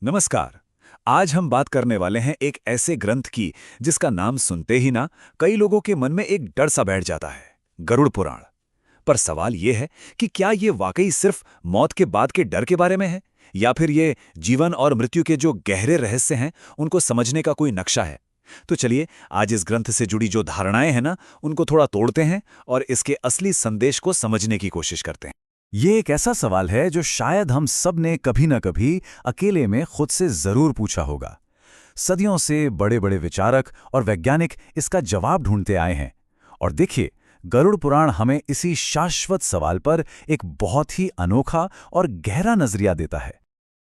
नमस्कार। आज हम बात करने वाले हैं एक ऐसे ग्रंथ की जिसका नाम सुनते ही ना कई लोगों के मन में एक डर सा बैठ जाता है, गरुड़ पुराण। पर सवाल ये है कि क्या ये वाकई सिर्फ मौत के बाद के डर के बारे में है, या फिर ये जीवन और मृत्यु के जो गहरे रहस्य हैं उनको समझने का कोई नक्शा है। तो चलिए आज इस ग्रंथ से जुड़ी जो धारणाएं हैं ना उनको थोड़ा तोड़ते हैं और इसके असली संदेश को समझने की कोशिश करते हैं। ये एक ऐसा सवाल है जो शायद हम सब ने कभी न कभी अकेले में खुद से जरूर पूछा होगा। सदियों से बड़े बड़े विचारक और वैज्ञानिक इसका जवाब ढूंढते आए हैं। और देखिए, गरुड़ पुराण हमें इसी शाश्वत सवाल पर एक बहुत ही अनोखा और गहरा नजरिया देता है।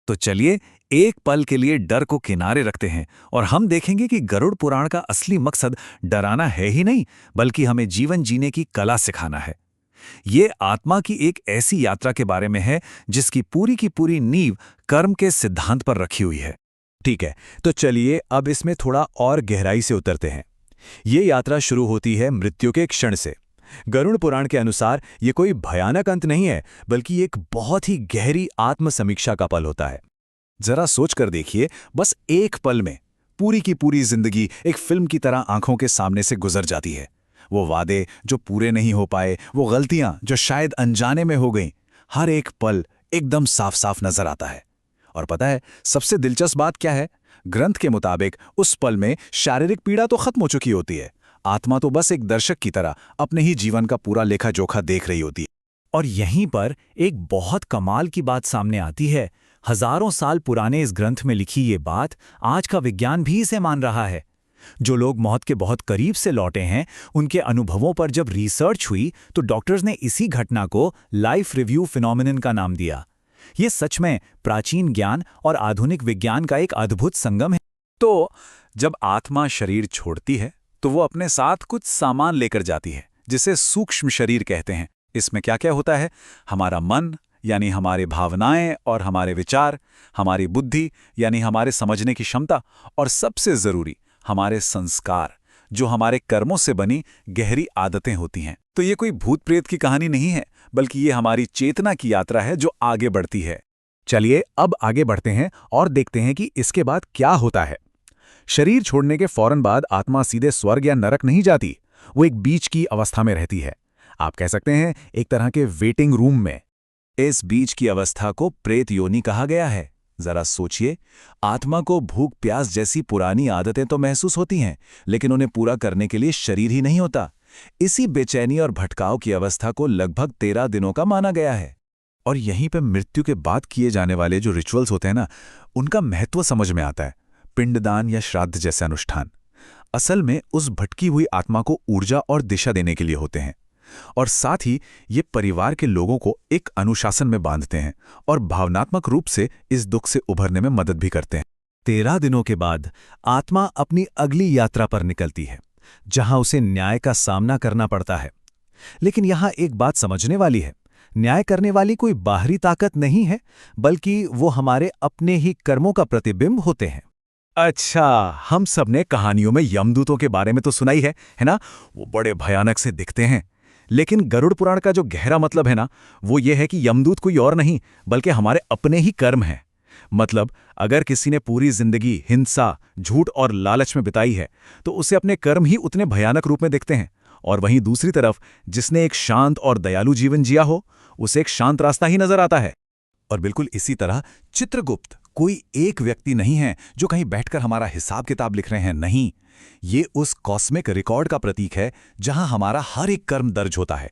तो चलिए एक पल के लिए डर को किनारे रखते हैं और हम देखेंगे कि गरुड़ पुराण का असली मकसद डराना है ही नहीं, बल्कि हमें जीवन जीने की कला सिखाना है। ये आत्मा की एक ऐसी यात्रा के बारे में है जिसकी पूरी की पूरी नींव कर्म के सिद्धांत पर रखी हुई है। ठीक है, तो चलिए अब इसमें थोड़ा और गहराई से उतरते हैं। ये यात्रा शुरू होती है मृत्यु के क्षण से। गरुड़ पुराण के अनुसार ये कोई भयानक अंत नहीं है, बल्कि एक बहुत ही गहरी आत्मसमीक्षा का पल होता है। जरा सोच कर देखिए, बस एक पल में पूरी की पूरी जिंदगी एक फिल्म की तरह आंखों के सामने से गुजर जाती है। वो वादे जो पूरे नहीं हो पाए, वो गलतियां जो शायद अनजाने में हो गईं, हर एक पल एकदम साफ साफ नजर आता है। और पता है सबसे दिलचस्प बात क्या है? ग्रंथ के मुताबिक उस पल में शारीरिक पीड़ा तो खत्म हो चुकी होती है। आत्मा तो बस एक दर्शक की तरह अपने ही जीवन का पूरा लेखा जोखा देख रही होती है। और यहीं पर एक बहुत कमाल की बात सामने आती है। हजारों साल पुराने इस ग्रंथ में लिखी ये बात आज का विज्ञान भी इसे मान रहा है। जो लोग मौत के बहुत करीब से लौटे हैं, उनके अनुभवों पर जब रिसर्च हुई तो डॉक्टर्स ने इसी घटना को लाइफ रिव्यू फिनोमिनन का नाम दिया। ये सच में प्राचीन ज्ञान और आधुनिक विज्ञान का एक अद्भुत संगम है। तो जब आत्मा शरीर छोड़ती है तो वो अपने साथ कुछ सामान लेकर जाती है, जिसे सूक्ष्म शरीर कहते हैं। इसमें क्या क्या होता है? हमारा मन यानी हमारे भावनाएं और हमारे विचार, हमारी बुद्धि यानी हमारे समझने की क्षमता, और सबसे जरूरी हमारे संस्कार, जो हमारे कर्मों से बनी गहरी आदतें होती हैं। तो ये कोई भूत प्रेत की कहानी नहीं है, बल्कि ये हमारी चेतना की यात्रा है जो आगे बढ़ती है। चलिए अब आगे बढ़ते हैं और देखते हैं कि इसके बाद क्या होता है। शरीर छोड़ने के फौरन बाद आत्मा सीधे स्वर्ग या नरक नहीं जाती, वो एक बीच की अवस्था में रहती है। आप कह सकते हैं एक तरह के वेटिंग रूम में। इस बीच की अवस्था को प्रेत योनि कहा गया है। जरा सोचिए, आत्मा को भूख प्यास जैसी पुरानी आदतें तो महसूस होती हैं, लेकिन उन्हें पूरा करने के लिए शरीर ही नहीं होता। इसी बेचैनी और भटकाव की अवस्था को लगभग 13 दिनों का माना गया है। और यहीं पे मृत्यु के बाद किए जाने वाले जो रिचुअल्स होते हैं ना, उनका महत्व समझ में आता है। पिंडदान या श्राद्ध जैसे अनुष्ठान असल में उस भटकी हुई आत्मा को ऊर्जा और दिशा देने के लिए होते हैं, और साथ ही ये परिवार के लोगों को एक अनुशासन में बांधते हैं और भावनात्मक रूप से इस दुख से उभरने में मदद भी करते हैं। 13 दिनों के बाद आत्मा अपनी अगली यात्रा पर निकलती है, जहां उसे न्याय का सामना करना पड़ता है। लेकिन यहां एक बात समझने वाली है, न्याय करने वाली कोई बाहरी ताकत नहीं है, बल्कि वो हमारे अपने ही कर्मों का प्रतिबिंब होते हैं। अच्छा, हम सब ने कहानियों में यमदूतों के बारे में तो सुना ही है ना? वो बड़े भयानक से दिखते हैं। लेकिन गरुड़ पुराण का जो गहरा मतलब है ना, वो ये है कि यमदूत कोई और नहीं, बल्कि हमारे अपने ही कर्म हैं। मतलब अगर किसी ने पूरी जिंदगी हिंसा, झूठ और लालच में बिताई है, तो उसे अपने कर्म ही उतने भयानक रूप में दिखते हैं। और वहीं दूसरी तरफ जिसने एक शांत और दयालु जीवन जिया हो, उसे एक शांत रास्ता ही नजर आता है। और बिल्कुल इसी तरह चित्रगुप्त कोई एक व्यक्ति नहीं है जो कहीं बैठकर हमारा हिसाब किताब लिख रहे हैं। नहीं, ये उस कॉस्मिक रिकॉर्ड का प्रतीक है जहां हमारा हर एक कर्म दर्ज होता है।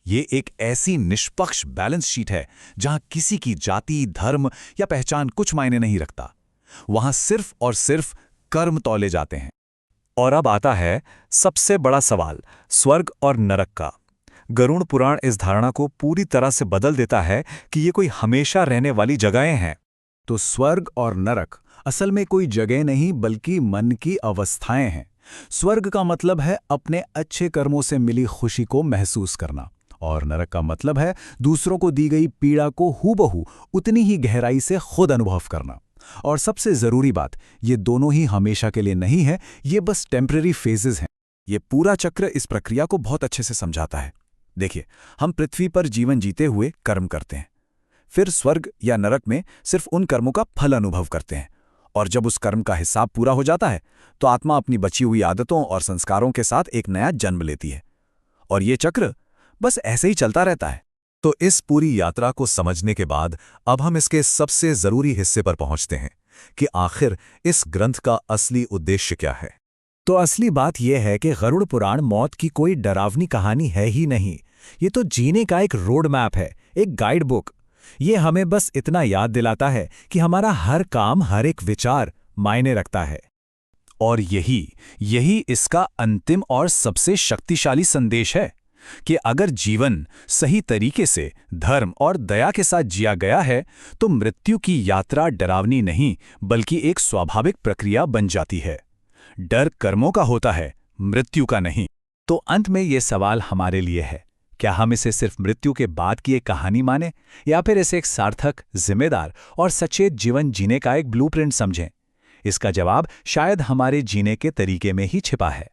ये एक ऐसी निष्पक्ष बैलेंस शीट है जहां किसी की जाति, धर्म या पहचान कुछ मायने नहीं रखता। वहां सिर्फ और सिर्फ कर्म तौले जाते हैं। और अब आता है सबसे बड़ा सवाल, स्वर्ग और नरक का। गरुड़ पुराण इस धारणा को पूरी तरह से बदल देता है कि ये कोई हमेशा रहने वाली जगहें हैं। तो स्वर्ग और नरक असल में कोई जगह नहीं, बल्कि मन की अवस्थाएं हैं। स्वर्ग का मतलब है अपने अच्छे कर्मों से मिली खुशी को महसूस करना, और नरक का मतलब है दूसरों को दी गई पीड़ा को हूबहू उतनी ही गहराई से खुद अनुभव करना। और सबसे जरूरी बात, ये दोनों ही हमेशा के लिए नहीं है, ये बस टेम्पररी फेजेस हैं। ये पूरा चक्र इस प्रक्रिया को बहुत अच्छे से समझाता है। देखिए, हम पृथ्वी पर जीवन जीते हुए कर्म करते हैं, फिर स्वर्ग या नरक में सिर्फ उन कर्मों का फल अनुभव करते हैं। और जब उस कर्म का हिसाब पूरा हो जाता है तो आत्मा अपनी बची हुई आदतों और संस्कारों के साथ एक नया जन्म लेती है। और ये चक्र बस ऐसे ही चलता रहता है। तो इस पूरी यात्रा को समझने के बाद अब हम इसके सबसे जरूरी हिस्से पर पहुंचते हैं कि आखिर इस ग्रंथ का असली उद्देश्य क्या है। तो असली बात यह है कि गरुड़ पुराण मौत की कोई डरावनी कहानी है ही नहीं। ये तो जीने का एक रोड मैप है, एक गाइड बुक। ये हमें बस इतना याद दिलाता है कि हमारा हर काम, हर एक विचार मायने रखता है। और यही इसका अंतिम और सबसे शक्तिशाली संदेश है कि अगर जीवन सही तरीके से धर्म और दया के साथ जिया गया है तो मृत्यु की यात्रा डरावनी नहीं बल्कि एक स्वाभाविक प्रक्रिया बन जाती है। डर कर्मों का होता है, मृत्यु का नहीं। तो अंत में ये सवाल हमारे लिए है, क्या हम इसे सिर्फ मृत्यु के बाद की एक कहानी माने या फिर इसे एक सार्थक, जिम्मेदार और सचेत जीवन जीने का एक ब्लूप्रिंट समझें? इसका जवाब शायद हमारे जीने के तरीके में ही छिपा है।